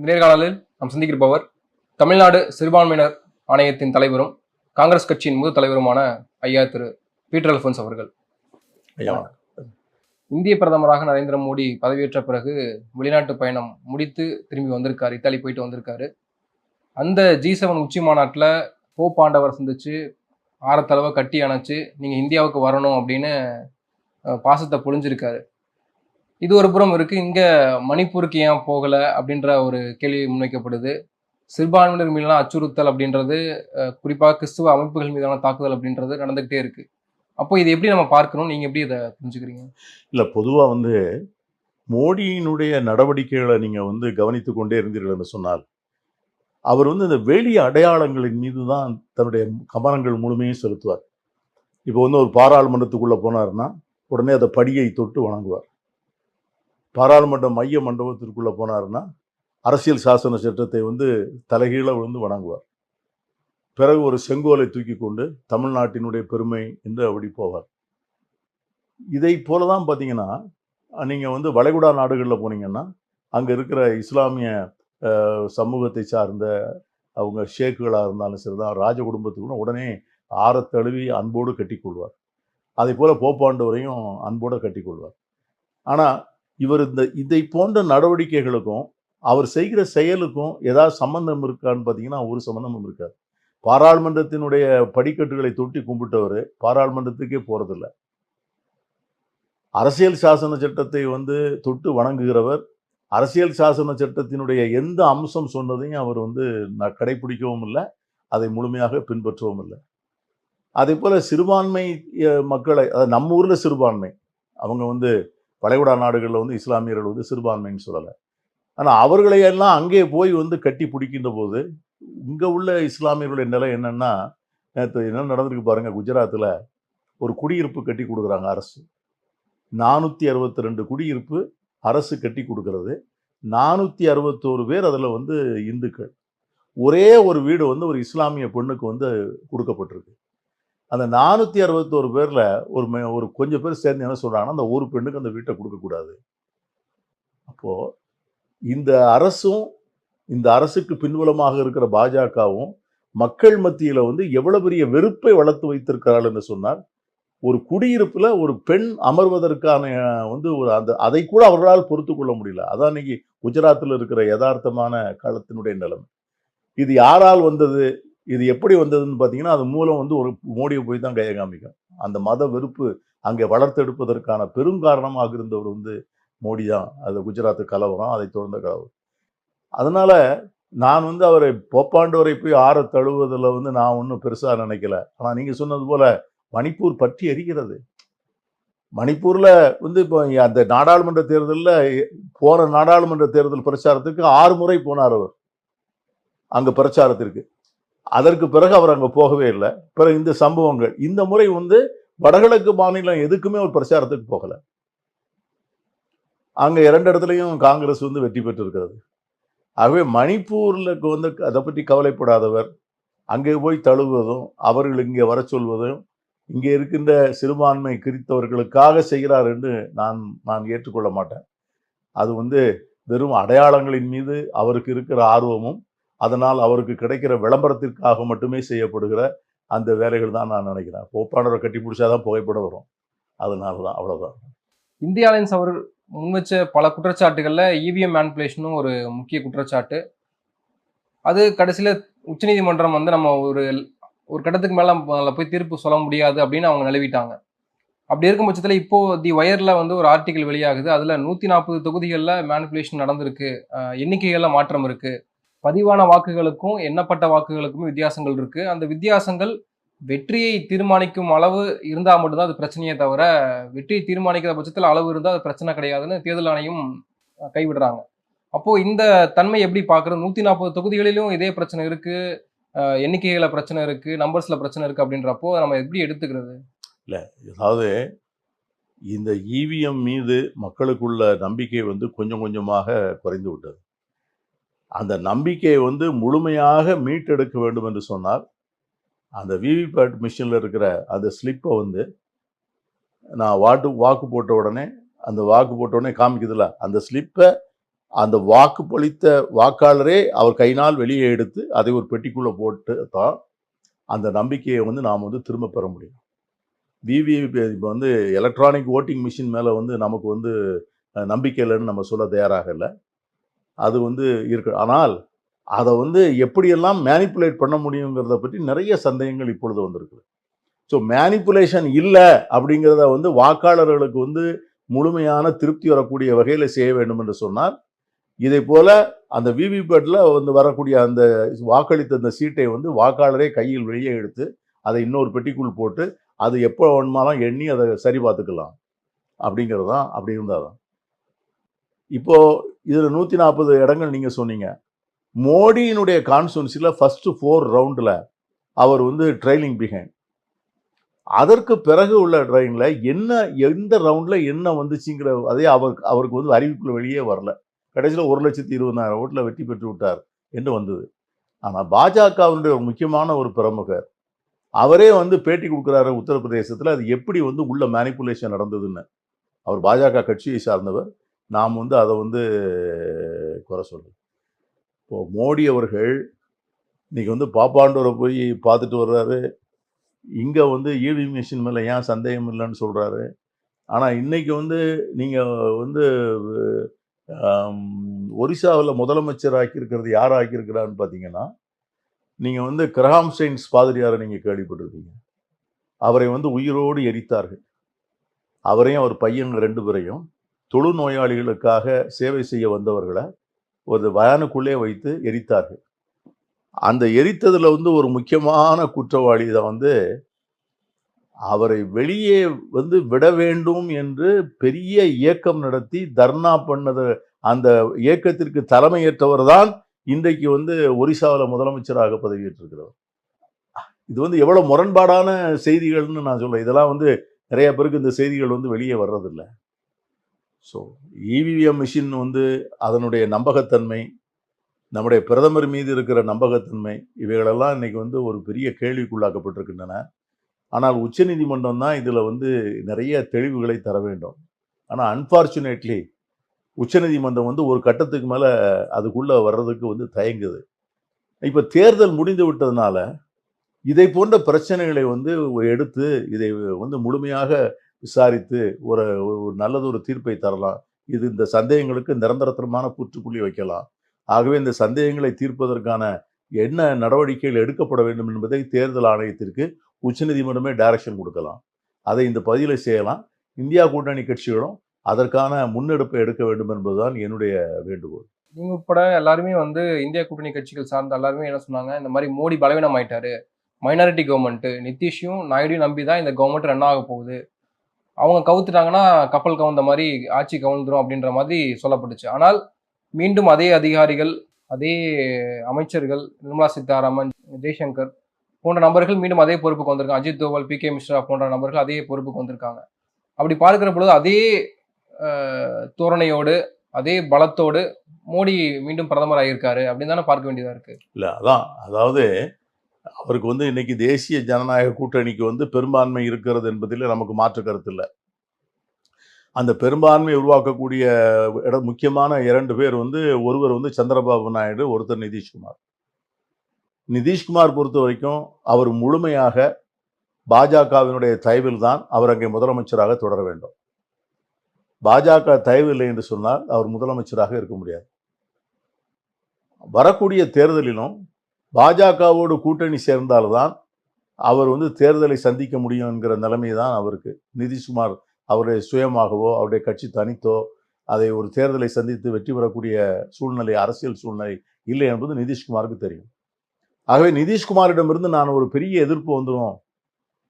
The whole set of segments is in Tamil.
இந்த நேர்காணலில் நாம் சந்திக்கிருப்பவர் தமிழ்நாடு சிறுபான்மையினர் ஆணையத்தின் தலைவரும் காங்கிரஸ் கட்சியின் முதல் தலைவருமான ஐயா திரு பீட்டர் அல்போன்ஸ் அவர்கள். இந்திய பிரதமராக நரேந்திர மோடி பதவியேற்ற பிறகு வெளிநாட்டு பயணம் முடித்து திரும்பி வந்திருக்காரு, இத்தாலி போயிட்டு வந்திருக்காரு. அந்த G7 உச்சி மாநாட்டில் போப் ஆண்டவர் சந்திச்சு ஆரத்தளவை கட்டி அணைச்சு நீங்க இந்தியாவுக்கு வரணும் அப்படின்னு பாசத்தை பொழிஞ்சிருக்காரு. இது ஒரு புறம் இருக்கு. இங்க மணிப்பூருக்கு ஏன் போகல அப்படின்ற ஒரு கேள்வி முன்வைக்கப்படுது. சிறுபான்மையினர் மீதான அச்சுறுத்தல் அப்படின்றது, குறிப்பாக கிறிஸ்துவ அமைப்புகள் மீதான தாக்குதல் அப்படின்றது நடந்துகிட்டே இருக்கு. அப்போ இது எப்படி நம்ம பார்க்கணும், நீங்க எப்படி இதை புரிஞ்சுக்கிறீங்க? இல்லை, பொதுவாக மோடியினுடைய நடவடிக்கைகளை நீங்கள் கவனித்து கொண்டே இருந்தீர்கள் என்று சொன்னால், அவர் இந்த வெளி அடையாளங்களின் மீது தான் தன்னுடைய கவனங்கள் முழுமையும் செலுத்துவார். இப்போ ஒரு பாராளுமன்றத்துக்குள்ளே போனார்னா உடனே அதை படியை தொட்டு வணங்குவார். பாராளுமன்ற மைய மண்டபத்திற்குள்ளே போனார்னா அரசியல் சாசன சட்டத்தை தலைகீழ விழுந்து வணங்குவார். பிறகு ஒரு செங்கோலை தூக்கி கொண்டு தமிழ்நாட்டினுடைய பெருமை என்று அப்படி போவார். இதை போல தான் பார்த்தீங்கன்னா, நீங்கள் வளைகுடா நாடுகளில் போனீங்கன்னா அங்கே இருக்கிற இஸ்லாமிய சமூகத்தை சார்ந்த அவங்க ஷேக்குகளாக இருந்தாலும் சரி தான், ராஜ குடும்பத்துக்குள்ள உடனே ஆரத்தழுவி அன்போடு கட்டிக்கொள்வார். அதே போல் போப்பாண்டவரையும் அன்போடு கட்டிக்கொள்வார். ஆனால் இவர் இதை போன்ற நடவடிக்கைகளுக்கும் அவர் செய்கிற செயலுக்கும் ஏதாவது சம்பந்தம் இருக்கான்னு பார்த்தீங்கன்னா ஒரு சம்பந்தமும் இருக்காது. பாராளுமன்றத்தினுடைய படிக்கட்டுகளை தொட்டி கும்பிட்டவர் பாராளுமன்றத்துக்கே போகிறதில்ல. அரசியல் சாசன சட்டத்தை தொட்டு வணங்குகிறவர் அரசியல் சாசன சட்டத்தினுடைய எந்த அம்சம் சொன்னதையும் அவர் கடைபிடிக்கவும் இல்லை, அதை முழுமையாக பின்பற்றவும் இல்லை. அதே போல் சிறுபான்மை மக்களை, அதாவது நம்ம ஊரில் சிறுபான்மை, அவங்க வளைகுடா நாடுகளில் இஸ்லாமியர்கள் சிறுபான்மைன்னு சொல்லலை. ஆனால் அவர்களையெல்லாம் அங்கே போய் கட்டி பிடிக்கின்ற போது இங்கே உள்ள இஸ்லாமியர்களுடைய நிலை என்னன்னா, நேற்று என்ன நடந்திருக்கு பாருங்கள். குஜராத்தில் ஒரு குடியிருப்பு கட்டி கொடுக்குறாங்க அரசு. 462 குடியிருப்பு அரசு கட்டி கொடுக்கறது. 461 பேர் அதில் இந்துக்கள். ஒரே ஒரு வீடு ஒரு இஸ்லாமிய பெண்ணுக்கு கொடுக்கப்பட்டிருக்கு. அந்த 461 பேரில் ஒரு கொஞ்சம் பேர் சேர்ந்து என்ன சொல்கிறாங்கன்னா, அந்த ஒரு பெண்ணுக்கு அந்த வீட்டை கொடுக்கக்கூடாது. அப்போது இந்த அரசும் இந்த அரசுக்கு பின்புலமாக இருக்கிற பாஜகவும் மக்கள் மத்தியில் எவ்வளோ பெரிய வெறுப்பை வளர்த்து வைத்திருக்கிறாள் என்று சொன்னால், ஒரு குடியிருப்பில் ஒரு பெண் அமர்வதற்கான ஒரு அதை கூட அவர்களால் பொறுத்து கொள்ள முடியல. அதான் இன்னைக்கு குஜராத்தில் இருக்கிற யதார்த்தமான காலத்தினுடைய நிலைமை. இது யாரால் வந்தது, இது எப்படி வந்ததுன்னு பார்த்தீங்கன்னா, அது மூலம் ஒரு மோடியை போய் தான் கையை காமிக்கும். அந்த மத வெறுப்பு அங்கே வளர்த்தெடுப்பதற்கான பெருங்காரணமாக இருந்தவர் மோடி தான். அது குஜராத்து கலவரம், அதை தொடர்ந்த கலவரம். அதனால நான் அவரை போப்பாண்டவரை போய் ஆற தழுவதில் நான் ஒன்றும் பெருசாக நினைக்கல. ஆனால் நீங்கள் சொன்னது போல மணிப்பூர் பற்றி எரிகிறது. மணிப்பூரில் இப்போ அந்த நாடாளுமன்ற தேர்தலில் போன நாடாளுமன்ற தேர்தல் பிரச்சாரத்துக்கு 6 முறை போனார் அவர் அங்கே பிரச்சாரத்திற்கு. அதற்கு பிறகு அவர் அங்கே போகவே இல்லை. பிறகு இந்த சம்பவங்கள், இந்த முறை வடகிழக்கு மாநிலம் எதுக்குமே ஒரு பிரச்சாரத்துக்கு போகலை. அங்கே 2 இடத்துலையும் காங்கிரஸ் வெற்றி பெற்றிருக்கிறது. ஆகவே மணிப்பூரில் அதை பற்றி கவலைப்படாதவர் அங்கே போய் தழுவதும் அவர்கள் இங்கே வர சொல்வதும் இங்கே இருக்கின்ற சிறுபான்மை கிறித்தவர்களுக்காக செய்கிறார் என்று நான் ஏற்றுக்கொள்ள மாட்டேன். அது வெறும் அடையாளங்களின் மீது அவருக்கு இருக்கிற ஆர்வமும் அதனால் அவருக்கு கிடைக்கிற விளம்பரத்திற்காக மட்டுமே செய்யப்படுகிற அந்த வேலைகள் தான் நான் நினைக்கிறேன். போப்பாண்டவரை கட்டி பிடிச்சாதான் புகைப்படம் வரும், அதனால தான், அவ்வளோதான். இந்திய அலையன்ஸ் அவர் முன்வச்ச பல குற்றச்சாட்டுகளில் EVM மேனிபுலேஷனும் ஒரு முக்கிய குற்றச்சாட்டு. அது கடைசியில் உச்சநீதிமன்றம் நம்ம ஒரு கட்டத்துக்கு மேலே போய் தீர்ப்பு சொல்ல முடியாது அப்படின்னு அவங்க நிலவிட்டாங்க. அப்படி இருக்கும் பட்சத்தில் இப்போ தி வயரில் ஒரு ஆர்டிக்கல் வெளியாகுது. அதில் 140 தொகுதிகளில் மேனிபுலேஷன் நடந்திருக்கு, எண்ணிக்கைகளில் மாற்றம் இருக்கு, பதிவான வாக்குகளுக்கும் எண்ணப்பட்ட வாக்குகளுக்கும் வித்தியாசங்கள் இருக்கு. அந்த வித்தியாசங்கள் வெற்றியை தீர்மானிக்கும் அளவு இருந்தால் மட்டும்தான் அது பிரச்சனையே தவிர, வெற்றியை தீர்மானிக்கிற பட்சத்தில் அளவு இருந்தால் அது பிரச்சனை கிடையாதுன்னு தேர்தல் ஆணையம் கைவிடுறாங்க. அப்போ இந்த தன்மை எப்படி பார்க்குறது? 140 தொகுதிகளிலும் இதே பிரச்சனை இருக்கு, எண்ணிக்கைகளை பிரச்சனை இருக்கு, நம்பர்ஸ்ல பிரச்சனை இருக்கு அப்படின்றப்போ நம்ம எப்படி எடுத்துக்கிறது? இல்லை, அதாவது இந்த EVM மீது மக்களுக்குள்ள நம்பிக்கை கொஞ்சம் கொஞ்சமாக குறைந்து விட்டது. அந்த நம்பிக்கையை முழுமையாக மீட்டெடுக்க வேண்டும் என்று சொன்னால், அந்த விவிபேட் மிஷினில் இருக்கிற அந்த ஸ்லிப்பை நான் வாக்கு போட்ட உடனே காமிக்குதுல, அந்த ஸ்லிப்பை அந்த வாக்குப்பளித்த வாக்காளரே அவர் கையினால் வெளியே எடுத்து அதை ஒரு பெட்டிக்குள்ளே போட்டு தான் அந்த நம்பிக்கையை வந்து நாம் வந்து திரும்ப பெற முடியும். இப்போ வந்து எலக்ட்ரானிக் ஓட்டிங் மிஷின் மேலே வந்து நமக்கு வந்து நம்பிக்கை இல்லைன்னு நம்ம சொல்ல தயாராக இல்லை. அது வந்து இருக்கு. ஆனால் அதை வந்து எப்படியெல்லாம் மேனிப்புலேட் பண்ண முடியுங்கிறத பற்றி நிறைய சந்தேகங்கள் இப்பொழுது வந்திருக்கு. ஸோ மேனிப்புலேஷன் இல்லை அப்படிங்கிறத வந்து வாக்காளர்களுக்கு வந்து முழுமையான திருப்தி வரக்கூடிய வகையில் செய்ய வேண்டும் என்று சொன்னால், இதை போல அந்த விவிபேட்டில் வந்து வரக்கூடிய அந்த வாக்களித்த அந்த சீட்டை வந்து வாக்காளரே கையில் வெளியே எடுத்து அதை இன்னொரு பெட்டிக்குள் போட்டு அது எப்போ வேணுமாலும் எண்ணி அதை சரி பார்த்துக்கலாம் அப்படிங்கிறது தான். அப்படி இருந்தால் தான் இப்போ இதில் 140 இடங்கள் நீங்கள் சொன்னீங்க. மோடியினுடைய கான்ஸ்டுவன்சியில் ஃபர்ஸ்ட் 4 ரவுண்டில் அவர் வந்து ட்ரைலிங் பிஹைண்ட். அதற்கு பிறகு உள்ள ட்ரைனில் எந்த ரவுண்டில் என்ன வந்துச்சுங்கிற அதே அவருக்கு வந்து அறிவிப்புல வெளியே வரல. கடைசியில் 1,20,000 ஓட்டில் வெற்றி பெற்று விட்டார் என்று வந்தது. ஆனால் பாஜகவினுடைய ஒரு முக்கியமான ஒரு பிரமுகர் அவரே வந்து பேட்டி கொடுக்குறாரு உத்தரப்பிரதேசத்தில், அது எப்படி வந்து உள்ள மேனிப்புலேஷன் நடந்ததுன்னு. அவர் பாஜக கட்சியை சார்ந்தவர். நாம் வந்து அதை வந்து குறை சொல்றோம். இப்போ மோடி அவர்கள் இன்னைக்கு வந்து பாப்பாண்டூரை போய் பார்த்துட்டு வர்றாரு. இங்கே வந்து இவி மிஷின் மேலே ஏன் சந்தேகம் இல்லைன்னு சொல்கிறாரு. ஆனால் இன்னைக்கு வந்து நீங்கள் வந்து ஒரிசாவில் முதலமைச்சர் ஆக்கியிருக்கிறது யார் ஆக்கியிருக்கிறான்னு பார்த்தீங்கன்னா, நீங்கள் வந்து கிரஹாம் ஸ்டெயின்ஸ் பாதிரியாரை நீங்கள் கேள்விப்பட்டிருப்பீங்க. அவரை வந்து உயிரோடு எரித்தார்கள். அவரையும் அவர் பையன் 2 பேரையும் தொழுநோயாளிகளுக்காக சேவை செய்ய வந்தவர்களை ஒரு வயானுக்குள்ளே வைத்து எரித்தார்கள். அந்த எரித்ததில் வந்து ஒரு முக்கியமான குற்றவாளி தான் வந்து அவரை வெளியே வந்து விட வேண்டும் என்று பெரிய இயக்கம் நடத்தி தர்ணா பண்ணது. அந்த இயக்கத்திற்கு தலைமையேற்றவர் தான் இன்றைக்கு வந்து ஒரிசாவில் முதலமைச்சராக பதவியேற்றிருக்கிறவர். இது வந்து எவ்வளவு முரண்பாடான செய்திகள்னு நான் சொல்றேன். இதெல்லாம் வந்து நிறைய பேருக்கு இந்த செய்திகள் வந்து வெளியே வர்றதில்லை. ஸோ இவிஎம் மிஷின் வந்து அதனுடைய நம்பகத்தன்மை, நம்முடைய பிரதமர் மீது இருக்கிற நம்பகத்தன்மை, இவைகளெல்லாம் இன்னைக்கு வந்து ஒரு பெரிய கேள்விக்குள்ளாக்கப்பட்டிருக்கின்றன. ஆனால் உச்சநீதிமன்றம் தான் இதில் வந்து நிறைய தெளிவுகளை தர வேண்டும். ஆனால் அன்ஃபார்ச்சுனேட்லி உச்சநீதிமன்றம் வந்து ஒரு கட்டத்துக்கு மேலே அதுக்குள்ளே வர்றதுக்கு வந்து தயங்குது. இப்போ தேர்தல் முடிந்து விட்டதுனால இதை போன்ற பிரச்சனைகளை வந்து எடுத்து இதை வந்து முழுமையாக விசாரித்து ஒரு நல்லதொரு தீர்ப்பை தரலாம். இந்த சந்தேகங்களுக்கு நிரந்தரமான முற்றுப்புள்ளி வைக்கலாம். ஆகவே இந்த சந்தேகங்களை தீர்ப்பதற்கான என்ன நடவடிக்கைகள் எடுக்கப்பட வேண்டும் என்பதை தேர்தல் ஆணையத்திற்கு உச்சநீதிமன்றமே டைரக்ஷன் கொடுக்கலாம். அதை இந்த பதிலை செய்யலாம். இந்தியா கூட்டணி கட்சிகளும் அதற்கான முன்னெடுப்பை எடுக்க வேண்டும் என்பதுதான் என்னுடைய வேண்டுகோள். நீங்க உட்பட எல்லாருமே வந்து இந்தியா கூட்டணி கட்சிகள் சார்ந்த எல்லாருமே என்ன சொன்னாங்க, இந்த மாதிரி மோடி பலவீனம் ஆயிட்டாரு, மைனாரிட்டி கவர்மெண்ட், நிதிஷையும் நாயுடையும் நம்பி தான் இந்த கவர்மெண்ட் ரன் ஆக போகுது, அவங்க கவுத்துட்டாங்கன்னா கப்பல் கவுந்த மாதிரி ஆட்சி கவுந்துரும் அப்படின்ற மாதிரி சொல்லப்பட்டுச்சு. ஆனால் மீண்டும் அதே அதிகாரிகள், அதே அமைச்சர்கள், நிர்மலா சீதாராமன், ஜெய்சங்கர் போன்ற நபர்கள் மீண்டும் அதே பொறுப்புக்கு வந்திருக்காங்க. அஜித் தோவல், பி.கே. மிஸ்ரா போன்ற நபர்கள் அதே பொறுப்புக்கு வந்திருக்காங்க. அப்படி பார்க்கிற பொழுது அதே தோரணையோடு அதே பலத்தோடு மோடி மீண்டும் பிரதமர் ஆகியிருக்காரு அப்படின்னு தானே பார்க்க வேண்டியதா இருக்கு. இல்ல அதான், அதாவது அவருக்கு வந்து இன்னைக்கு தேசிய ஜனநாயக கூட்டணிக்கு வந்து பெரும்பான்மை இருக்கிறது என்பதில் நமக்கு மாற்று கருத்து இல்லை. அந்த பெரும்பான்மை உருவாக்கக்கூடிய முக்கியமான 2 பேர் வந்து ஒருவர் வந்து சந்திரபாபு நாயுடு, ஒருத்தர் நிதிஷ்குமார். நிதிஷ்குமார் பொறுத்த வரைக்கும் அவர் முழுமையாக பாஜகவினுடைய தயவில் தான் அவர் அங்கே முதலமைச்சராக தொடர வேண்டும். பாஜக தயவு இல்லை என்று சொன்னால் அவர் முதலமைச்சராக இருக்க முடியாது. வரக்கூடிய தேர்தலிலும் பாஜகவோடு கூட்டணி சேர்ந்தால்தான் அவர் வந்து தேர்தலை சந்திக்க முடியும் என்கிற நிலைமை தான் அவருக்கு. நிதிஷ்குமார் அவருடைய சுயமாகவோ அவருடைய கட்சி தனித்தோ அதை ஒரு தேர்தலை சந்தித்து வெற்றி பெறக்கூடிய சூழ்நிலை, அரசியல் சூழ்நிலை இல்லை என்பது நிதிஷ்குமாருக்கு தெரியும். ஆகவே நிதிஷ்குமாரிடமிருந்து நான் ஒரு பெரிய எதிர்ப்பு வந்துடும்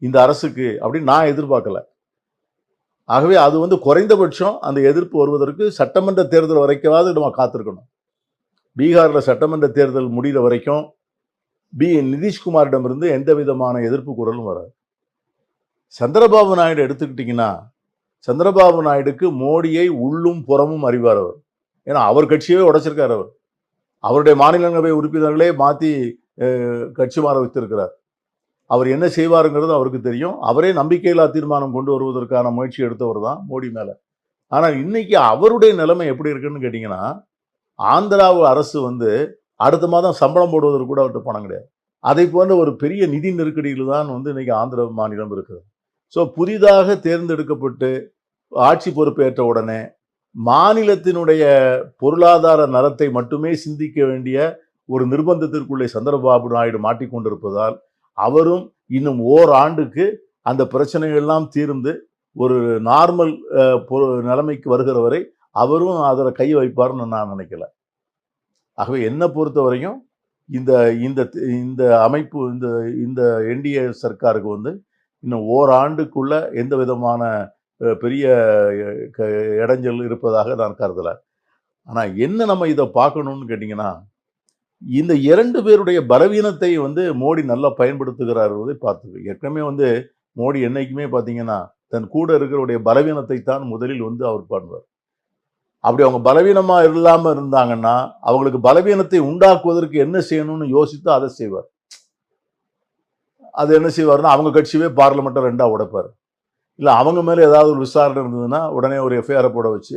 இந்த அரசுக்கு அப்படின்னு நான் எதிர்பார்க்கல. ஆகவே அது வந்து குறைந்தபட்சம் அந்த எதிர்ப்பு வருவதற்கு சட்டமன்ற தேர்தல் வரைக்காவது நம்ம காத்திருக்கணும். பீகாரில் சட்டமன்ற தேர்தல் முடிகிற வரைக்கும் நிதிஷ்குமாரிடமிருந்து எந்த விதமான எதிர்ப்பு குரலும் வராது. சந்திரபாபு நாயுடு எடுத்துக்கிட்டிங்கன்னா, சந்திரபாபு நாயுடுக்கு மோடியை உள்ளும் புறமும் அறிவார் அவர். ஏன்னா அவர் கட்சியவே உடைச்சிருக்கார். அவருடைய மாநிலங்களவை உறுப்பினர்களே மாற்றி கட்சி மாற வைத்திருக்கிறார். அவர் என்ன செய்வாருங்கிறது அவருக்கு தெரியும். அவரே நம்பிக்கையில்லா தீர்மானம் கொண்டு வருவதற்கான முயற்சி எடுத்தவர் தான் மோடி மேலே. ஆனால் இன்னைக்கு அவருடைய நிலைமை எப்படி இருக்குன்னு கேட்டிங்கன்னா, ஆந்திராவு அரசு வந்து அடுத்த மாதம் சம்பளம் போடுவதற்கு கூட அவர்கிட்ட பணம் கிடையாது. அதை போன்ற ஒரு பெரிய நிதி நெருக்கடியில் தான் வந்து இன்னைக்கு ஆந்திர மாநிலம் இருக்குது. ஸோ புதிதாக தேர்ந்தெடுக்கப்பட்டு ஆட்சி பொறுப்பேற்ற உடனே மாநிலத்தினுடைய பொருளாதார நலத்தை மட்டுமே சிந்திக்க வேண்டிய ஒரு நிர்பந்தத்திற்குள்ளே சந்திரபாபு நாயுடு மாட்டிக்கொண்டிருப்பதால் அவரும் இன்னும் ஓராண்டுக்கு அந்த பிரச்சனைகள் எல்லாம் தீர்ந்து ஒரு நார்மல் நிலைமைக்கு வருகிற வரை அவரும் அதில் கை வைப்பார்னு நான் நினைக்கல. ஆகவே என்னை பொறுத்த வரையும் இந்த இந்த இந்த அமைப்பு இந்த இந்த என்டிஏ சர்க்காருக்கு வந்து இன்னும் ஓராண்டுக்குள்ள எந்த விதமான பெரிய இடைஞ்சல் இருப்பதாக நான் கருதலை. ஆனால் என்ன நம்ம இதை பார்க்கணும்னு கேட்டிங்கன்னா, இந்த 2 பேருடைய பலவீனத்தை வந்து மோடி நல்லா பயன்படுத்துகிறார் பார்த்து. ஏற்கனவே வந்து மோடி என்னைக்குமே பார்த்தீங்கன்னா தன் கூட இருக்கிறவருடைய பலவீனத்தை தான் முதலில் வந்து அவர் பண்ணுவார். அப்படி அவங்க பலவீனமா இல்லாம இருந்தாங்கன்னா அவங்களுக்கு பலவீனத்தை உண்டாக்குவதற்கு என்ன செய்யணும்னு யோசித்து அதை செய்வார். அது என்ன செய்வார்னா அவங்க கட்சியே பார்லிமெண்ட்டை 2ஆ உடைப்பார். இல்லை அவங்க மேலே ஏதாவது ஒரு விசாரணை இருந்ததுன்னா உடனே ஒரு எஃப்ஐஆரை போட வச்சு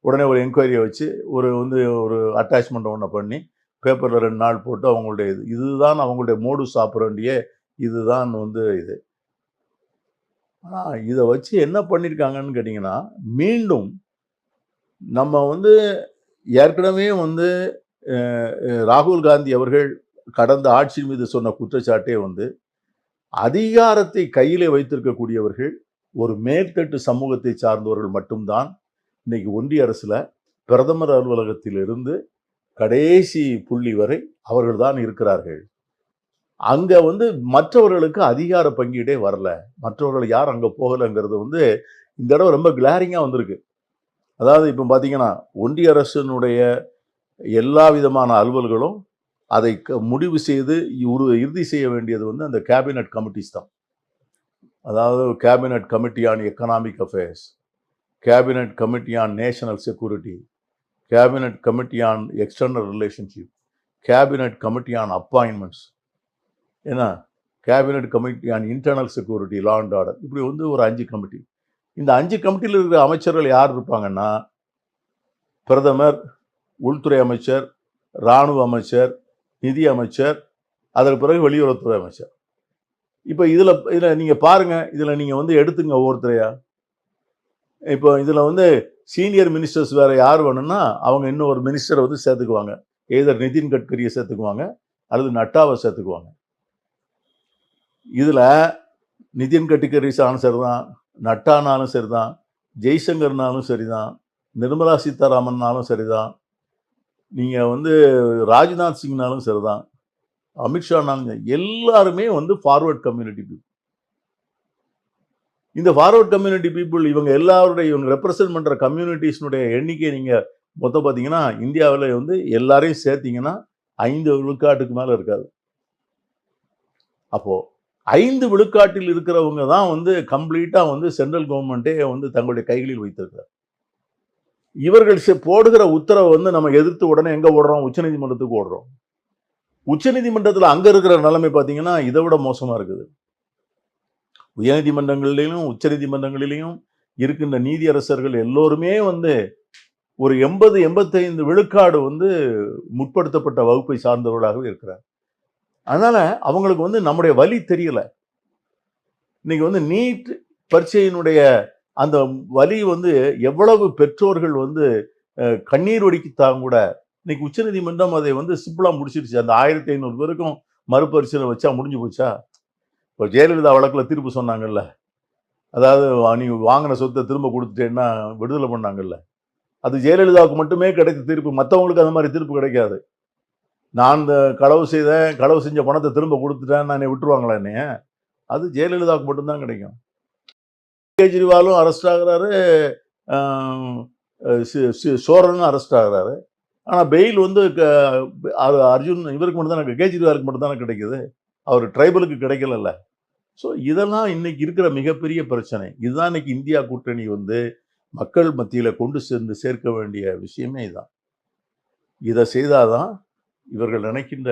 உடனே ஒரு என்கொயரியை வச்சு ஒரு அட்டாச்மெண்ட் ஒன்று பண்ணி பேப்பரில் 2 நாள் போட்டு அவங்களுடைய இதுதான் அவங்களுடைய மோடுஸ் ஆப்பரண்டியே இதுதான் வந்து இது. ஆனால் இதை வச்சு என்ன பண்ணியிருக்காங்கன்னு கேட்டிங்கன்னா, மீண்டும் நம்ம வந்து ஏற்கனவே வந்து ராகுல் காந்தி அவர்கள் கடந்த ஆட்சி மீது சொன்ன குற்றச்சாட்டே வந்து அதிகாரத்தை கையிலே வைத்திருக்கக்கூடியவர்கள் ஒரு மேல்தட்டு சமூகத்தை சார்ந்தவர்கள் மட்டும்தான் இன்னைக்கு ஒன்றிய அரசுல பிரதமர் அலுவலகத்தில் இருந்து கடைசி புள்ளி வரை அவர்கள் தான் இருக்கிறார்கள். அங்க வந்து மற்றவர்களுக்கு அதிகார பங்கீடே வரல, மற்றவர்கள் யார் அங்க போகலைங்கிறது வந்து இந்த தடவை ரொம்ப கிளாரிங்கா வந்திருக்கு. அதாவது இப்போ பார்த்தீங்கன்னா ஒன்றிய அரசினுடைய எல்லா விதமான அலுவல்களும் அதை முடிவு செய்து இறுதி செய்ய வேண்டியது வந்து அந்த கேபினட் கமிட்டிஸ் தான். அதாவது cabinet committee on economic affairs, cabinet committee on national security, cabinet committee on external relationship, cabinet committee on appointments, ஏன்னா cabinet committee on internal security, law and order, இப்படி வந்து ஒரு 5 கமிட்டி. இந்த 5 கமிட்டியில் இருக்கிற அமைச்சர்கள் யார் இருப்பாங்கன்னா, பிரதமர், உள்துறை அமைச்சர், இராணுவ அமைச்சர், நிதி அமைச்சர், அதற்கு பிறகு வெளியுறவுத்துறை அமைச்சர். இப்போ இதில் நீங்கள் பாருங்க, இதில் நீங்கள் வந்து எடுத்துங்க ஒவ்வொருத்தரையா. இப்போ இதில் வந்து சீனியர் மினிஸ்டர்ஸ் வேற யார் வேணும்னா அவங்க இன்னும் ஒரு மினிஸ்டரை வந்து சேர்த்துக்குவாங்க. எதர் நிதின் கட்கரியை சேர்த்துக்குவாங்க அல்லது நட்டாவை சேர்த்துக்குவாங்க. இதில் நிதின் கட்கரி சரிதான், நட்டானாலும் சரிதான், ஜெய்சங்கர்னாலும் சரிதான், நிர்மலா சீதாராமன்னாலும் சரிதான், நீங்கள் வந்து ராஜ்நாத் சிங்னாலும் சரிதான், அமித்ஷானாலும் எல்லாருமே வந்து ஃபார்வர்ட் கம்யூனிட்டி பீப்புள். இந்த ஃபார்வர்ட் கம்யூனிட்டி பீப்புள் இவங்க எல்லாருடைய இவங்க ரெப்ரசன்ட் பண்ணுற கம்யூனிட்டிஸ்னுடைய எண்ணிக்கை நீங்கள் மொத்தம் பார்த்தீங்கன்னா இந்தியாவில் வந்து எல்லாரையும் சேர்த்தீங்கன்னா 5 விழுக்காட்டுக்கு மேலே இருக்காது. அப்போது 5 விழுக்காட்டில் இருக்கிறவங்க தான் வந்து கம்ப்ளீட்டாக வந்து சென்ட்ரல் கவர்மெண்ட்டே வந்து தங்களுடைய கைகளில் வைத்திருக்கிறார். இவர்கள் போடுகிற உத்தரவை வந்து நம்ம எதிர்த்து உடனே எங்கே ஓடுறோம்? உச்சநீதிமன்றத்துக்கு ஓடுறோம். உச்சநீதிமன்றத்தில் அங்கே இருக்கிற நிலைமை பார்த்தீங்கன்னா இதை விட மோசமாக இருக்குது. உயர்நீதிமன்றங்களிலும் உச்சநீதிமன்றங்களிலும் இருக்கின்ற நீதியரசர்கள் எல்லோருமே வந்து ஒரு 80-85 விழுக்காடு வந்து முற்படுத்தப்பட்ட வகுப்பை சார்ந்தவர்களாகவே இருக்கிறார். அதனால அவங்களுக்கு வந்து நம்முடைய வலி தெரியல. இன்னைக்கு வந்து நீட் பரீட்சையினுடைய அந்த வலி வந்து எவ்வளவு பெற்றோர்கள் வந்து கண்ணீர் வடித்தாங்க கூட இன்னைக்கு உச்சநீதிமன்றம் அதை வந்து சிம்பிளா முடிச்சிருச்சு. அந்த 1500 பேருக்கும் மறுபரிசீலனை வச்சா முடிஞ்சு போச்சா? இப்போ ஜெயலலிதா வழக்கில் தீர்ப்பு சொன்னாங்கல்ல, அதாவது நீ வாங்கின சொத்தை திரும்ப கொடுத்துட்டேன்னா விடுதலை பண்ணாங்கல்ல, அது ஜெயலலிதாவுக்கு மட்டுமே கிடைத்த தீர்ப்பு, மற்றவங்களுக்கு அந்த மாதிரி தீர்ப்பு கிடைக்காது. நான் இந்த களவு செஞ்ச பணத்தை திரும்ப கொடுத்துட்டேன் நான் விட்டுருவாங்களா என்னைய? அது ஜெயலலிதாவுக்கு மட்டும்தான் கிடைக்கும். கேஜ்ரிவாலும் அரெஸ்ட் ஆகுறாரு, சோரனும் அரெஸ்ட் ஆகுறாரு. ஆனால் பெயில் வந்து அர்ஜுன் இவருக்கு மட்டும்தானே, கேஜ்ரிவாலுக்கு மட்டும்தானே கிடைக்குது, அவர் ட்ரைபலுக்கு கிடைக்கல. ஸோ இதெல்லாம் இன்னைக்கு இருக்கிற மிகப்பெரிய பிரச்சனை. இதுதான் இன்னைக்கு இந்தியா கூட்டணி வந்து மக்கள் மத்தியில் கொண்டு சேர்க்க வேண்டிய விஷயமே இதுதான். இதை செய்தாதான் இவர்கள் நினைக்கின்ற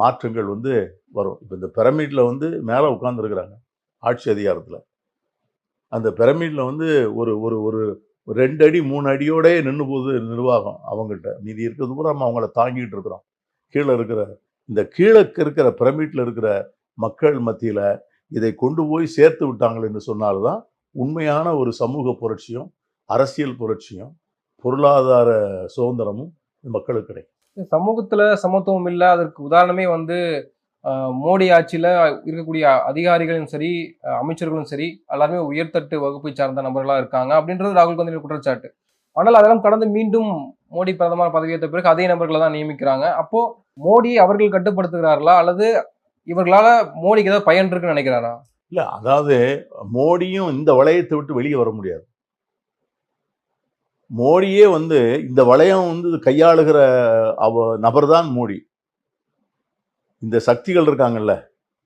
மாற்றங்கள் வந்து வரும். இப்போ இந்த பிரமிட்ல வந்து மேலே உட்கார்ந்துருக்கிறாங்க ஆட்சி அதிகாரத்தில். அந்த பிரமிட்ல வந்து ஒரு ஒரு ஒரு 2 அடி 3 அடியோடே நின்று போகுது நிர்வாகம் அவங்ககிட்ட. மீதி இருக்கிறது பூரா நம்ம அவங்கள தாங்கிட்டு இருக்கிறோம். கீழே இருக்கிற இந்த கீழே இருக்கிற பிரமிட்ல இருக்கிற மக்கள் மத்தியில இதை கொண்டு போய் சேர்த்து விட்டாங்கள் என்று சொன்னால்தான் உண்மையான ஒரு சமூக புரட்சியும், அரசியல் புரட்சியும், பொருளாதார சுதந்திரமும் மக்களுக்கு கிடைக்கும். சமூகத்துல சமத்துவம் இல்ல. அதற்கு உதாரணமே வந்து மோடி ஆட்சியில இருக்கக்கூடிய அதிகாரிகளும் சரி, அமைச்சர்களும் சரி, எல்லாருமே உயர்தட்டு வகுப்பை சார்ந்த நபர்களா இருக்காங்க அப்படின்றது ராகுல் காந்தியோட குற்றச்சாட்டு. ஆனால் அதெல்லாம் கடந்து மீண்டும் மோடி பிரதமர் பதவியேற்ற பிறகு அதே நபர்களை தான் நியமிக்கிறாங்க. அப்போ மோடி அவர்கள் கட்டுப்படுத்துகிறார்களா, அல்லது இவர்களால மோடிக்கு ஏதாவது பயன் இருக்குன்னு நினைக்கிறாரா? இல்ல, அதாவது மோடியும் இந்த வளையத்தை விட்டு வெளியே வர முடியாது. மோடியே வந்து இந்த வளையம் வந்து கையாளுகிற நபர் தான் மோடி. இந்த சக்திகள் இருக்காங்கல்ல,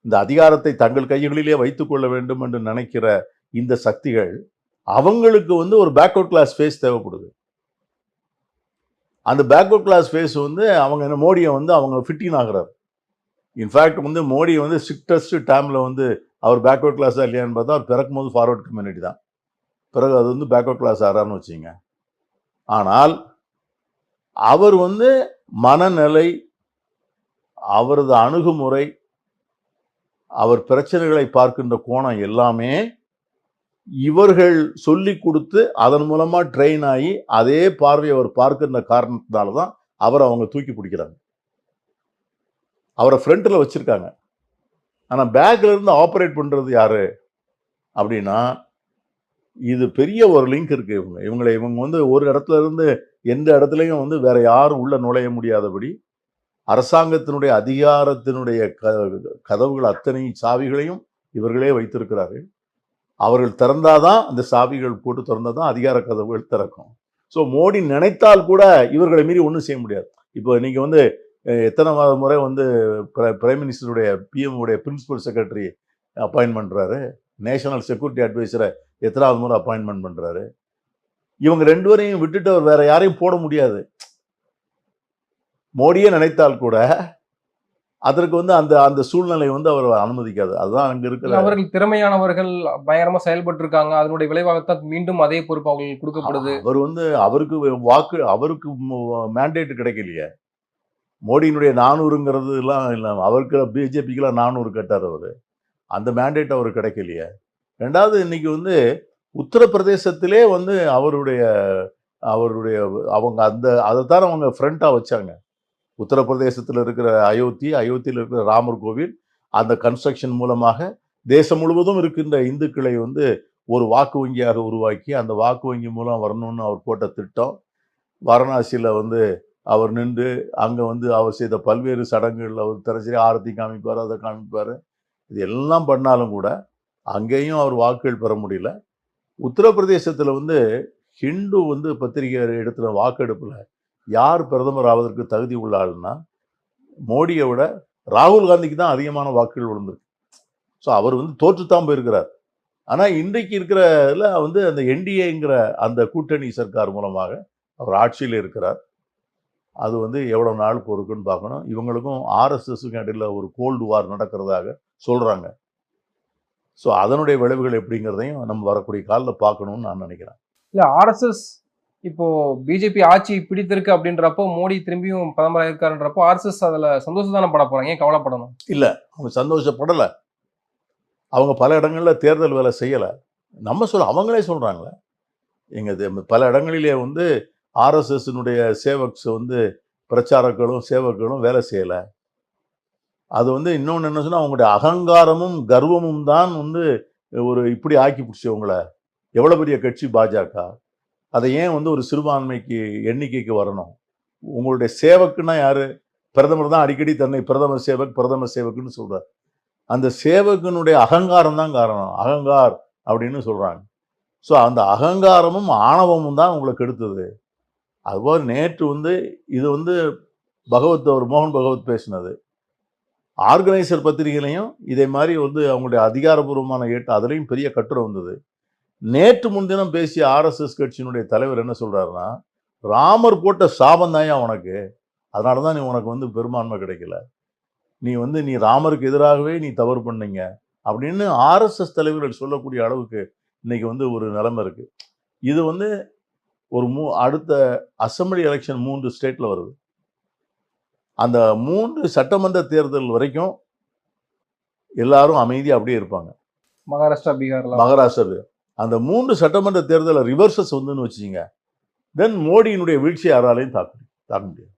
இந்த அதிகாரத்தை தங்கள் கைகளிலே வைத்துக் கொள்ள வேண்டும் என்று நினைக்கிற இந்த சக்திகள், அவங்களுக்கு வந்து ஒரு பேக்வர்ட் கிளாஸ் ஃபேஸ் தேவைப்படுது. அந்த பேக்வர்ட் கிளாஸ் ஃபேஸ் வந்து அவங்க மோடியை வந்து அவங்க ஃபிட்டின் ஆகிறார். இன்ஃபேக்ட் வந்து மோடி வந்து ஸ்ட்ரிக்டஸ்ட் டைம்ல வந்து அவர் பேக்வர்ட் கிளாஸா இல்லையான்னு பார்த்தா அவர் பிறக்கும் போது ஃபார்வர்ட் கம்யூனிட்டி தான். பிறகு அது வந்து பேக்வர்ட் கிளாஸ் ஆறான்னு வச்சுங்க. ஆனால் அவர் வந்து மனநிலை, அவரது அணுகுமுறை, அவர் பிரச்சனைகளை பார்க்கின்ற கோணம் எல்லாமே இவர்கள் சொல்லி கொடுத்து அதன் மூலமா ட்ரெயின் ஆகி அதே பார்வையை அவர் பார்க்கின்ற காரணத்தினால தான் அவரை அவங்க தூக்கி பிடிக்கிறாங்க. அவரை ஃப்ரண்ட்ல வச்சிருக்காங்க. ஆனா பேக்ல இருந்து ஆப்ரேட் பண்றது யாரு அப்படின்னா, இது பெரிய ஒரு லிங்க் இருக்கு. இவங்க வந்து ஒரு இடத்துல இருந்து எந்த இடத்துலையும் வந்து வேற யாரும் உள்ள நுழைய முடியாதபடி அரசாங்கத்தினுடைய அதிகாரத்தினுடைய கதவுகள் அத்தனை சாவிகளையும் இவர்களே வைத்திருக்கிறார்கள். அவர்கள் திறந்தாதான், அந்த சாவிகள் போட்டு திறந்தாதான் அதிகார கதவுகள் திறக்கும். ஸோ மோடி நினைத்தால் கூட இவர்களை மீறி ஒன்றும் செய்ய முடியாது. இப்போ நீங்க வந்து எத்தனை முறை வந்து பிரைம் மினிஸ்டருடைய பிஎம் உடைய பிரின்சிபல் செக்ரட்டரி அப்பாயின்ட் பண்றாரு, நேஷனல் செக்யூரிட்டி அட்வைசரை எத்தனாவது முறை அப்பாயின்மெண்ட் பண்றாரு. இவங்க 2 பேரையும் விட்டுட்டு அவர் வேற யாரையும் போட முடியாது. மோடியே நினைத்தால் கூட அதற்கு வந்து அந்த அந்த சூழ்நிலை வந்து அவர் அனுமதிக்காது. அதுதான் அங்க இருக்கிற அவர்கள் திறமையானவர்கள், பயங்கரமா செயல்பட்டு இருக்காங்க. அதனுடைய விளைவாகத்தான் மீண்டும் அதே பொறுப்பு அவங்களுக்கு கொடுக்கப்படுது. அவர் வந்து அவருக்கு மேண்டேட் கிடைக்கலையே. மோடியினுடைய 400ங்கிறது எல்லாம் இல்லை. அவருக்கு பிஜேபிக்கெல்லாம் 400 கேட்டார் அவரு. அந்த மேண்டேட் அவருக்கு கிடைக்கலையே. 2வது இன்னைக்கு வந்து உத்தரப்பிரதேசத்திலே வந்து அவருடைய அவங்க அதைத்தான் அவங்க ஃப்ரண்டா வச்சாங்க. உத்தரப்பிரதேசத்தில் இருக்கிற அயோத்தியில் இருக்கிற ராமர் கோவில், அந்த கன்ஸ்ட்ரக்ஷன் மூலமாக தேசம் முழுவதும் இருக்கின்ற இந்துக்களை வந்து ஒரு வாக்கு வங்கியாக உருவாக்கி அந்த வாக்கு வங்கி மூலம் வரணும்னு அவர் போட்ட திட்டம். வாரணாசியில் வந்து அவர் நின்று அங்கே வந்து அவர் செய்த பல்வேறு சடங்குகளில் அவர் திரைச்சரி ஆரத்தி காமிப்பார், அதை காமிப்பார். இது எல்லாம் பண்ணாலும் கூட அங்கேயும் அவர் வாக்குகள் பெற முடியல. உத்தரப்பிரதேசத்தில் வந்து ஹிந்து வந்து பத்திரிகை எடுத்துகிற வாக்கெடுப்பில் யார் பிரதமர் ஆவதற்கு தகுதி உள்ள ஆளுன்னா மோடியை விட ராகுல் காந்திக்கு தான் அதிகமான வாக்குகள் விழுந்திருக்கு. ஸோ அவர் வந்து தோற்றுத்தான் போயிருக்கிறார். ஆனால் இன்றைக்கு இருக்கிறதுல வந்து அந்த என்டிஏங்கிற அந்த கூட்டணி சர்க்கார் மூலமாக அவர் ஆட்சியில் இருக்கிறார். அது வந்து எவ்வளோ நாள் பொறுக்குன்னு பார்க்கணும். இவங்களுக்கும் ஆர்எஸ்எஸ்க்கும் இடையில ஒரு கோல்டு வார் நடக்கிறதாக சொல்கிறாங்க. ஸோ அதனுடைய விளைவுகள் எப்படிங்கிறதையும் நம்ம வரக்கூடிய காலில் பார்க்கணும்னு நான் நினைக்கிறேன். இல்லை, ஆர்எஸ்எஸ் இப்போ பிஜேபி ஆட்சி பிடித்திருக்கு அப்படின்றப்போ, மோடி திரும்பியும் பிரதமராக இருக்காருன்றப்போ ஆர்எஸ்எஸ் அதில் சந்தோஷம் பட போறாங்க. ஏன் கவலைப்படணும்? இல்லை, அவங்க சந்தோஷப்படலை. அவங்க பல இடங்களில் தேர்தல் வேலை செய்யலை. அவங்களே சொல்கிறாங்களே, எங்கள் பல இடங்களிலே வந்து ஆர்எஸ்எஸ்னுடைய சேவக்ஸ் வந்து பிரச்சாரங்களும் சேவர்களும் வேலை செய்யலை. அது வந்து இன்னொன்று என்ன சொன்னால், அவங்களுடைய அகங்காரமும் கர்வமும் தான் வந்து ஒரு இப்படி ஆக்கி பிடிச்சவங்கள. எவ்வளோ பெரிய கட்சி பாஜக, அதை ஏன் வந்து ஒரு சிறுபான்மைக்கு எண்ணிக்கைக்கு வரணும்? உங்களுடைய சேவக்குன்னா யாரு? பிரதமர் தான் அடிக்கடி தன்னை பிரதமர் சேவக்குன்னு சொல்றார். அந்த சேவகனுடைய அகங்காரம் தான் காரணம். அகங்கார் அப்படின்னு சொல்றாங்க. ஸோ அந்த அகங்காரமும் ஆணவமும் தான் உங்களை கெடுத்தது. அதுபோல் நேற்று வந்து இது வந்து மோகன் பகவத் பேசினது. ஆர்கனைசர் பத்திரிகையிலையும் இதே மாதிரி வந்து அவங்களுடைய அதிகாரபூர்வமான அதுலேயும் பெரிய கட்டுரை வந்தது. நேற்று முன்தினம் பேசிய ஆர்எஸ்எஸ் கட்சியினுடைய தலைவர் என்ன சொல்றாருன்னா, ராமர் போட்ட சாபம் தான் உனக்கு, அதனால தான் உனக்கு வந்து பெரும்பான்மை கிடைக்கல, நீ ராமருக்கு எதிராகவே நீ தவறு பண்ணீங்க அப்படின்னு ஆர்எஸ்எஸ் தலைவர்கள் சொல்லக்கூடிய அளவுக்கு இன்னைக்கு வந்து ஒரு நிலைமை இருக்கு. இது வந்து அடுத்த அசெம்பிளி எலெக்ஷன் 3 ஸ்டேட்ல வருது. அந்த 3 சட்டமன்ற தேர்தல் வரைக்கும் எல்லாரும் அமைதியா அப்படியே இருப்பாங்க. மகாராஷ்டிரா, பீகார்ல. மகாராஷ்டிரா அந்த 3 சட்டமன்ற தேர்தல ரிவர்சஸ் வந்துன்னு வச்சுக்கீங்க, தென் மோடியினுடைய வீழ்ச்சியை யாராலையும் தாக்க முடியாது.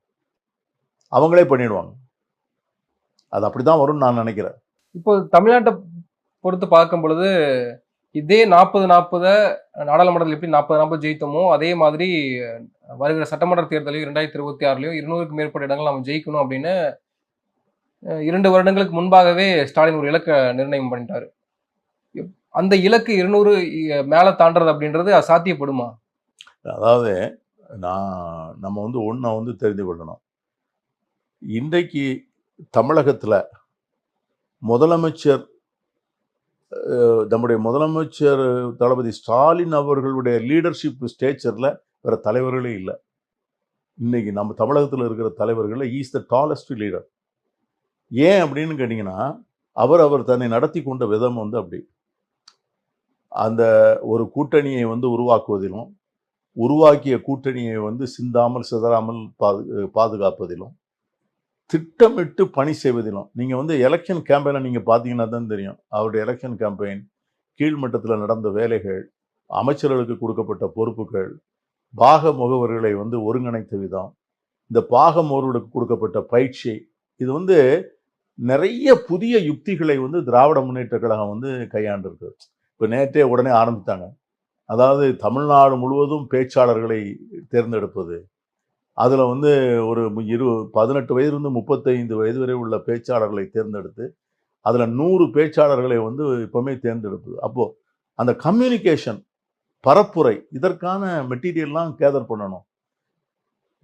அவங்களே பண்ணிடுவாங்க. அது அப்படிதான் வரும்னு நான் நினைக்கிறேன். இப்போ தமிழ்நாட்டை பொறுத்து பார்க்கும் பொழுது இதே 40-40 நாடாளுமன்றத்தில் எப்படி 40-40 ஜெயித்தோமோ அதே மாதிரி வருகிற சட்டமன்ற தேர்தலையும் 2026லயும் 200க்கு மேற்பட்ட இடங்கள் நம்ம ஜெயிக்கணும் அப்படின்னு 2 வருடங்களுக்கு முன்பாகவே ஸ்டாலின் ஒரு இலக்கை நிர்ணயம் பண்ணிட்டாரு. அந்த இலக்கு 200 மேல தாண்டது அப்படின்றது சாத்தியப்படுமா? அதாவது நம்ம வந்து ஒன்றை வந்து தெரிந்து கொள்ளணும். இன்றைக்கு தமிழகத்தில் நம்முடைய முதலமைச்சர் தளபதி ஸ்டாலின் அவர்களுடைய லீடர்ஷிப் ஸ்டேச்சரில் வேற தலைவர்களே இல்லை. இன்னைக்கு நம்ம தமிழகத்தில் இருக்கிற தலைவர்கள் ஈஸ் த டாலஸ்ட் லீடர். ஏன் அப்படின்னு கேட்டிங்கன்னா, அவர் தன்னை நடத்தி கொண்ட விதம் வந்து அப்படி. அந்த ஒரு கூட்டணியை வந்து உருவாக்குவதிலும், உருவாக்கிய கூட்டணியை வந்து சிந்தாமல் சிதறாமல் பாதுகாப்பதிலும், திட்டமிட்டு பணி செய்வதிலும். நீங்கள் வந்து எலெக்ஷன் கேம்பெயினை நீங்கள் பார்த்தீங்கன்னா தான் தெரியும். அவருடைய எலெக்ஷன் கேம்பெயின், கீழ்மட்டத்தில் நடந்த வேலைகள், அமைச்சர்களுக்கு கொடுக்கப்பட்ட பொறுப்புகள், பாக முகவர்களை வந்து ஒருங்கிணைத்த விதம், இந்த பாக முகவர்களுக்கு கொடுக்கப்பட்ட பயிற்சி, இது வந்து நிறைய புதிய யுக்திகளை வந்து திராவிட முன்னேற்ற கழகம் வந்து கையாண்டிருக்கு. இப்போ நேற்றே உடனே ஆரம்பித்தாங்க. அதாவது தமிழ்நாடு முழுவதும் பேச்சாளர்களை தேர்ந்தெடுப்பது. அதில் வந்து ஒரு 18 வயதிலிருந்து 35 வயது வரை உள்ள பேச்சாளர்களை தேர்ந்தெடுத்து அதில் 100 பேச்சாளர்களை வந்து இப்போவுமே தேர்ந்தெடுப்பது. அப்போது அந்த கம்யூனிகேஷன், பரப்புரை, இதற்கான மெட்டீரியல்லாம் கேதர் பண்ணணும்.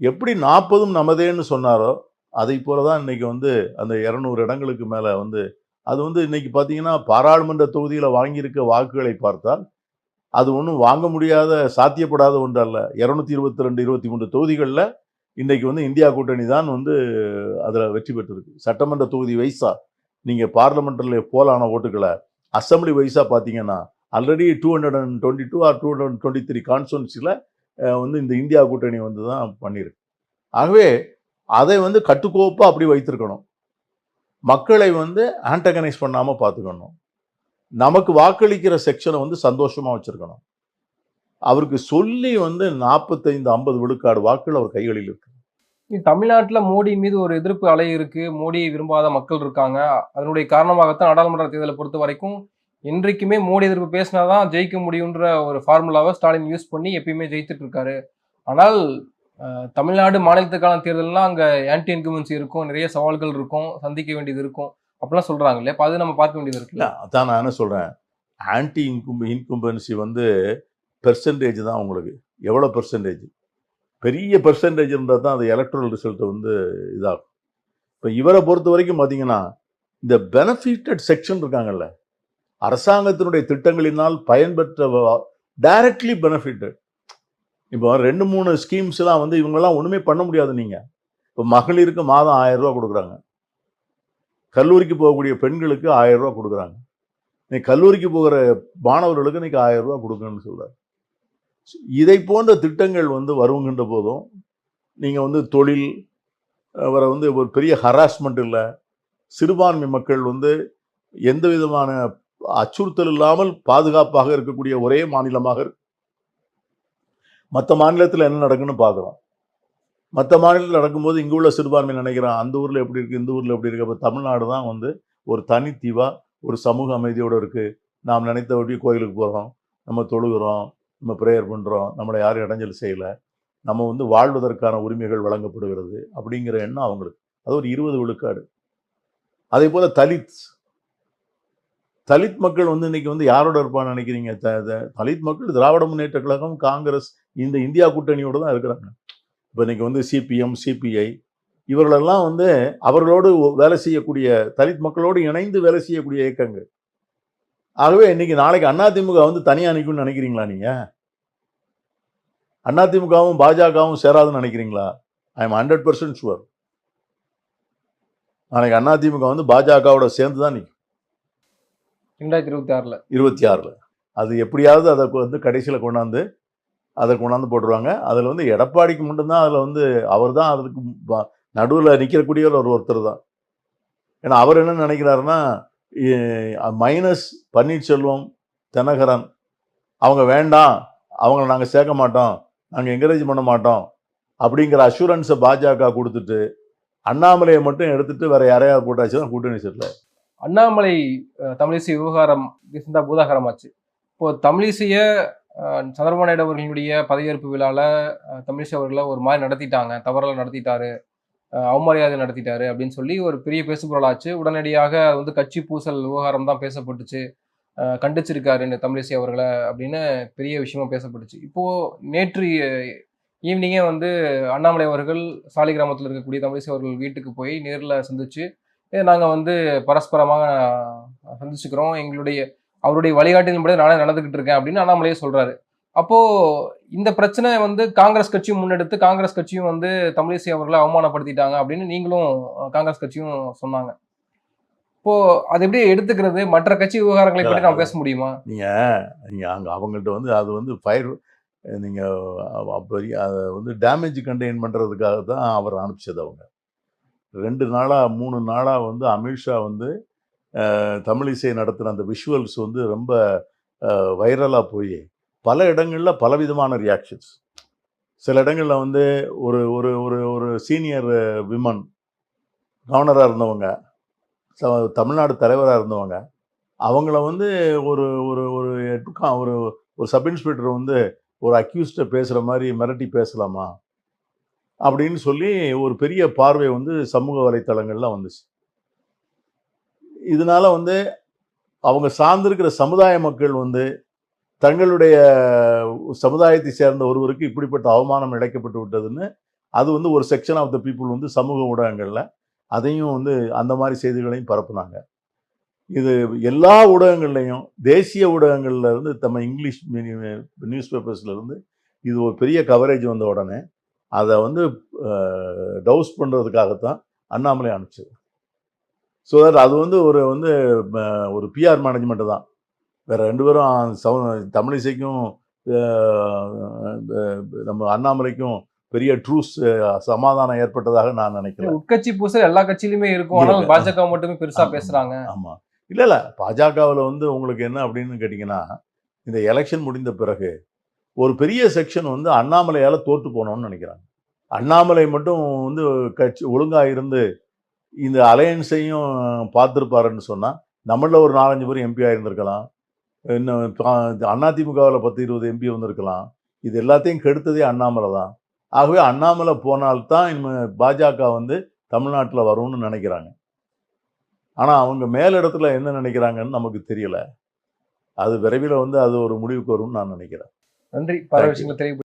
எப்படி 40ம் நமதேன்னு சொன்னாரோ அதை போல தான் இன்றைக்கி வந்து அந்த 200 இடங்களுக்கு மேலே வந்து அது வந்து இன்றைக்கி பார்த்தீங்கன்னா பாராளுமன்ற தொகுதியில் வாங்கியிருக்க வாக்குகளை பார்த்தால் அது ஒன்றும் வாங்க முடியாத, சாத்தியப்படாத ஒன்று அல்ல. 222, 23 தொகுதிகளில் இன்றைக்கு வந்து இந்தியா கூட்டணி தான் வந்து அதில் வெற்றி பெற்றிருக்கு. சட்டமன்ற தொகுதி வைஸா நீங்கள் பார்லிமெண்ட்டில் போலான ஓட்டுக்களை அசம்பிளி வைஸாக பார்த்தீங்கன்னா ஆல்ரெடி 222 ஆர் 223 கான்ஸ்டுவன்சியில் வந்து இந்த இந்தியா கூட்டணி வந்து தான் பண்ணியிருக்கு. ஆகவே அதை வந்து கட்டுக்கோப்பாக அப்படி வைத்திருக்கணும். மக்களை வந்து ஆண்டகனைஸ் பண்ணாமல் பார்த்துக்கணும். நமக்கு வாக்களிக்கிற செக்ஷனை வந்து சந்தோஷமாக வச்சுருக்கணும். அவருக்கு சொல்லி வந்து 45-50 விழுக்காடு வாக்குகள் அவர் கைகளில் இருக்கு. தமிழ்நாட்டில் மோடி மீது ஒரு எதிர்ப்பு அலை இருக்கு. மோடியை விரும்பாத மக்கள் இருக்காங்க. அதனுடைய காரணமாகத்தான் நாடாளுமன்ற தேர்தலை பொறுத்த வரைக்கும் இன்றைக்குமே மோடி எதிர்ப்பு பேசினாதான் ஜெயிக்க முடியுன்ற ஒரு ஃபார்முலாவை ஸ்டாலின் யூஸ் பண்ணி எப்பயுமே ஜெயித்துட்டு இருக்காரு. ஆனால் தமிழ்நாடு மாநிலத்துக்கான தேர்தல்லாம் அங்கே ஆன்டி இன்கம்பன்சி இருக்கும், நிறைய சவால்கள் இருக்கும், சந்திக்க வேண்டியது இருக்கும் அப்படிலாம் சொல்றாங்க இல்லையா? அது நம்ம பார்க்க வேண்டியது இருக்குல்ல. அதான் நான் என்ன சொல்றேன், ஆன்டி இன்கம்பன்சி வந்து பெர்சன்டேஜ் தான். உங்களுக்கு எவ்வளோ பெர்சன்டேஜ்? பெரிய பெர்சன்டேஜ் இருந்தால் தான் அது எலக்ட்ரல் ரிசல்ட் வந்து இதாகும். இப்போ இவரை பொறுத்த வரைக்கும் பார்த்தீங்கன்னா, இந்த பெனிஃபிட்டட் செக்ஷன் இருக்காங்கல்ல, அரசாங்கத்தினுடைய திட்டங்களினால் பயன்பெற்ற டைரக்ட்லி பெனிஃபிட்டட். இப்போ 2-3 ஸ்கீம்ஸ்லாம் வந்து இவங்கெல்லாம் ஒன்றுமே பண்ண முடியாது. நீங்கள் இப்போ மகளிருக்கு மாதம் 1000 ரூபா கொடுக்குறாங்க. கல்லூரிக்கு போகக்கூடிய பெண்களுக்கு 1000 ரூபா கொடுக்குறாங்க. இன்னைக்கு கல்லூரிக்கு போகிற மாணவர்களுக்கு இன்னைக்கு 1000 ரூபா கொடுக்கணும்னு சொல்கிறார். இதை போன்ற திட்டங்கள் வந்து வருகின்ற போதும் நீங்கள் வந்து தொழில் வர வந்து ஒரு பெரிய ஹராஸ்மெண்ட் இல்லை. சிறுபான்மை மக்கள் வந்து எந்த விதமான அச்சுறுத்தல் இல்லாமல் பாதுகாப்பாக இருக்கக்கூடிய ஒரே மாநிலமாக இருக்கு. மற்ற மாநிலத்தில் என்ன நடக்குன்னு பார்க்குறோம். மற்ற மாநிலத்தில் நடக்கும்போது இங்கே உள்ள சிறுபான்மை நினைக்கிறான் அந்த ஊரில் எப்படி இருக்குது, இந்த ஊரில் எப்படி இருக்குது. அப்போ தமிழ்நாடு தான் வந்து ஒரு தனித்தீவாக ஒரு சமூக அமைதியோடு இருக்குது. நாம் நினைத்தபடி கோயிலுக்கு போகிறோம், நம்ம தொழுகிறோம், நம்ம ப்ரேயர் பண்ணுறோம், நம்மளை யாரும் இடைஞ்சல் செய்யலை, நம்ம வந்து வாழ்வதற்கான உரிமைகள் வழங்கப்படுகிறது அப்படிங்கிற எண்ணம் அவங்களுக்கு. அது ஒரு 20 விழுக்காடு. அதே போல் தலித் மக்கள் வந்து இன்னைக்கு வந்து யாரோட இருப்பான்னு நினைக்கிறீங்க? தலித் மக்கள் திராவிட முன்னேற்ற கழகம், காங்கிரஸ், இந்த இந்தியா கூட்டணியோடு தான் இருக்கிறாங்க. இப்போ இன்னைக்கு வந்து சிபிஎம், சிபிஐ இவர்களெல்லாம் வந்து அவர்களோடு வேலை செய்யக்கூடிய, தலித் மக்களோடு இணைந்து வேலை செய்யக்கூடிய இயக்கங்கள். ஆகவே இன்னைக்கு நாளைக்கு அதிமுக வந்து தனியாக நிற்கும்னு நினைக்கிறீங்களா? நீங்கள் அதிமுகவும் பாஜகவும் சேராதுன்னு நினைக்கிறீங்களா? I am 100% sure. நாளைக்கு அதிமுக வந்து பாஜகவோட சேர்ந்து தான் நிற்கும் 2026. 26 அது எப்படியாவது அதை வந்து கடைசியில் கொண்டாந்து அதை கொண்டாந்து போட்டுருவாங்க. அதில் வந்து எடப்பாடிக்கு மட்டும்தான் அதில் வந்து அவர் தான் அதுக்கு நடுவில் நிற்கக்கூடிய ஒருத்தர் தான். ஏன்னா அவர் என்ன நினைக்கிறாருன்னா, மைனஸ் பன்னீர்செல்வம், தினகரன் அவங்க வேண்டாம், அவங்கள நாங்கள் சேர்க்க மாட்டோம், நாங்கள் என்கரேஜ் பண்ண மாட்டோம் அப்படிங்கிற அஷூரன்ஸை பாஜக கொடுத்துட்டு அண்ணாமலையை மட்டும் எடுத்துட்டு வேற யாரையாவது போட்டாச்சு தான் கூட்டணி செட்டில். அண்ணாமலை தமிழிசை விவகாரம் ரீசெண்டாக பூதாகரமாச்சு. இப்போ தமிழிசைய சந்திரபாபு நாயுடு அவர்களுடைய பதவியேற்பு விழாவில் தமிழிசை அவர்களை ஒரு மாதிரி நடத்திட்டாங்க, தவறெல்லாம் நடத்திட்டாரு, அவமரியாதை நடத்திட்டாரு அப்படின்னு சொல்லி ஒரு பெரிய பேசுபொருளாச்சு. உடனடியாக வந்து கட்சி பூசல் விவகாரம் தான் பேசப்பட்டுச்சு, கண்டிச்சிருக்காரு இந்த தமிழிசை அவர்களை அப்படின்னு பெரிய விஷயமா பேசப்பட்டுச்சு. இப்போ நேற்று ஈவினிங்கே வந்து அண்ணாமலை அவர்கள் சாலிகிராமத்தில் இருக்கக்கூடிய தமிழிசை அவர்கள் வீட்டுக்கு போய் நேரில் சந்திச்சு, நாங்கள் வந்து பரஸ்பரமாக சந்திச்சுக்கிறோம், அவருடைய வழிகாட்டின்படி நானே நடந்துகிட்டு இருக்கேன் அப்படின்னு அண்ணாமலையே சொல்றாரு. அப்போ இந்த பிரச்சனை வந்து காங்கிரஸ் கட்சியும் முன்னெடுத்து காங்கிரஸ் கட்சியும் வந்து தமிழிசை அவர்களை அவமானப்படுத்திட்டாங்க அப்படின்னு நீங்களும் காங்கிரஸ் கட்சியும் சொன்னாங்க. இப்போ அது எப்படி எடுத்துக்கிறது? மற்ற கட்சி விவகாரங்களை பற்றி நாம் பேச முடியுமா? நீங்க அங்க அவங்கள்ட்ட வந்து அது வந்து ஃபயர் நீங்க அதை வந்து டேமேஜ் கண்டெயின் பண்றதுக்காக தான் அவர் அனுப்பிச்சது. அவங்க 2 நாளா 3 நாளா வந்து அமித்ஷா வந்து தமிழிசை நடத்துகிற அந்த விஷுவல்ஸ் வந்து ரொம்ப வைரலாக போய் பல இடங்களில் பலவிதமான ரியாக்ஷன்ஸ். சில இடங்களில் வந்து ஒரு ஒரு ஒரு ஒரு சீனியர் விமன் கவர்னராக இருந்தவங்க, தமிழ்நாடு தலைவராக இருந்தவங்க, அவங்கள வந்து ஒரு ஒரு ஒரு ஒரு ஒரு சப் இன்ஸ்பெக்டர் வந்து ஒரு அக்யூஸ்டை பேசுகிற மாதிரி மிரட்டி பேசலாமா அப்படின்னு சொல்லி ஒரு பெரிய பார்வை வந்து சமூக வலைத்தளங்கள்லாம் வந்துச்சு. இதனால வந்து அவங்க சார்ந்திருக்கிற சமுதாய மக்கள் வந்து தங்களுடைய சமுதாயத்தை சேர்ந்த ஒருவருக்கு இப்படிப்பட்ட அவமானம் இழைக்கப்பட்டு விட்டதுன்னு அது வந்து ஒரு செக்ஷன் ஆஃப் த பீப்புள் வந்து சமூக ஊடகங்களில் அதையும் வந்து அந்த மாதிரி செய்திகளையும் பரப்புனாங்க. இது எல்லா ஊடகங்கள்லையும், தேசிய ஊடகங்கள்ல இருந்து நம்ம இங்கிலீஷ் நியூஸ் பேப்பர்ஸ்ல இருந்து இது ஒரு பெரிய கவரேஜ் வந்த உடனே அதை வந்து டவுஸ் பண்ணுறதுக்காகத்தான் அண்ணாமலை அனுப்பிச்சது. ஸோ தட் அது வந்து ஒரு பிஆர் மேனேஜ்மெண்ட்டு தான். வேற 2 பேரும் தமிழிசைக்கும் நம்ம அண்ணாமலைக்கும் பெரிய ட்ரூஸ் சமாதானம் ஏற்பட்டதாக நான் நினைக்கிறேன். உட்கட்சி பூசல் எல்லா கட்சியிலுமே இருக்கும், ஆனால் பாஜக மட்டுமே பெருசா பேசுறாங்க. ஆமா, இல்ல பாஜகவில் வந்து உங்களுக்கு என்ன அப்படின்னு கேட்டீங்கன்னா, இந்த எலெக்ஷன் முடிந்த பிறகு ஒரு பெரிய செக்ஷன் வந்து அண்ணாமலையால தோற்று போனோம்னு நினைக்கிறாங்க. அண்ணாமலை மட்டும் வந்து கட்சி ஒழுங்கா இருந்து இந்த அலையன்ஸையும் பார்த்துருப்பாருன்னு சொன்னால் நம்மள ஒரு 4-5 பேர் எம்பி ஆயிருந்திருக்கலாம், இன்னும் அதிமுகவில் 10-20 எம்பி வந்திருக்கலாம். இது எல்லாத்தையும் கெடுத்ததே அண்ணாமலை தான். ஆகவே அண்ணாமலை போனால்தான் இனிமேல் பாஜக வந்து தமிழ்நாட்டில் வரும்னு நினைக்கிறாங்க. ஆனால் அவங்க மேலிடத்துல என்ன நினைக்கிறாங்கன்னு நமக்கு தெரியல. அது விரைவில் வந்து அது ஒரு முடிவுக்கு வரும்னு நான் நினைக்கிறேன். நன்றி. பல விஷயங்கள் தெரிய